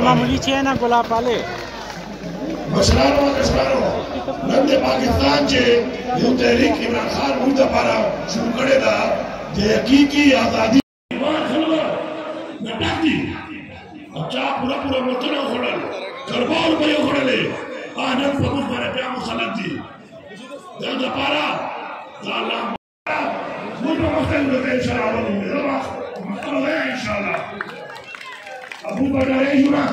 मामूली है ना गुलाब वाले नंदे पाकिस्तान जे यो तहरीक इमरान खान मुद्दा पारा शुरू करे दा जे हकीकी आजादी नटाती अच्छा पूरा पूरा मतनो खोड़ल करबाल भयो खोड़ले आनंद फकुर पर प्या मुसलती दंदा पारा साला मुद्दा मस्तन दे इंशाल्लाह मेरा मतलब है इंशाल्लाह अबू बकर है जुना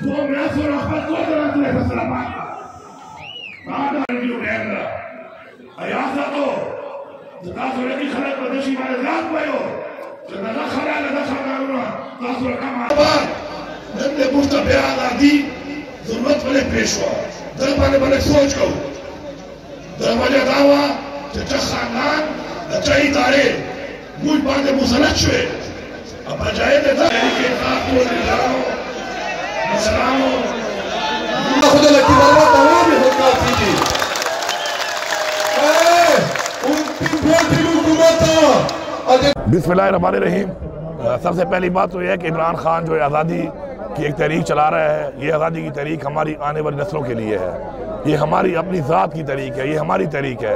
दो मेरा सोना पर दो तरह से सलाम माना वीडियो कैमरा आयासा तो तासुरे की खलक प्रदेशी मारे जात भयो लगा खला ना तासुरे का मार नंदे मुस्तफा आजादी जरूरत वाले पेशवा दर वाले सोच को दर वाले दावा ते खानदान अच्छाई तारे मुझ बातें मुसलत छुए अब बजाय दे के साथ को जाओ बिस्मिल्लाहिर्रहमानिर्रहीम। सबसे पहली बात तो यह है कि इमरान खान जो आज़ादी की एक तहरीक चला रहा है, ये आज़ादी की तहरीक हमारी आने वाली नस्लों के लिए है, ये हमारी अपनी ज़ात की तहरीक है, ये हमारी तहरीक है।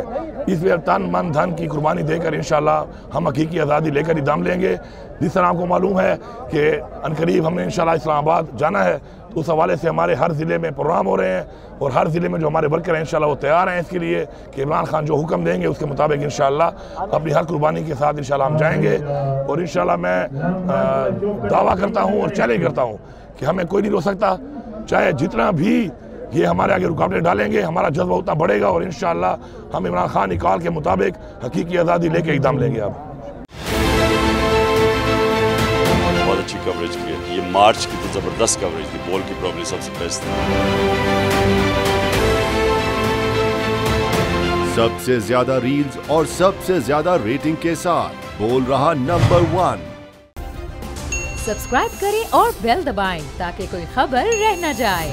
इसमें तन मन धन की कुर्बानी देकर इंशाल्लाह हम हकीकी आज़ादी लेकर ही दम लेंगे। जिस तरह आपको मालूम है कि अनकरीब हमने इंशाल्लाह इस्लामाबाद जाना है, तो उस हवाले से हमारे हर ज़िले में प्रोग्राम हो रहे हैं और हर ज़िले में जो हमारे वर्कर हैं इंशाल्लाह वो तैयार हैं इसके लिए कि इमरान खान जो हुक्म देंगे उसके मुताबिक इंशाल्लाह अपनी हर कुर्बानी के साथ इंशाल्लाह हम जाएंगे। और इंशाल्लाह मैं दावा करता हूँ और चैलेंज करता हूँ कि हमें कोई नहीं रोक सकता, चाहे जितना भी ये हमारे आगे रुकावटें डालेंगे, हमारा जज्बा उतना बढ़ेगा और इंशाल्लाह हम इमरान खान की कॉल के मुताबिक हकीकी आज़ादी लेके एकदम लेंगे। अब बहुत अच्छी कवरेज की है, ये मार्च की तो ज़बरदस्त कवरेज थी, बॉल की प्रॉब्लम सबसे बेस्ट थी। सबसे ज्यादा रील्स और सबसे ज्यादा रेटिंग के साथ बोल रहा नंबर 1। सब्सक्राइब करें और बेल दबाएं ताकि कोई खबर रह न जाए।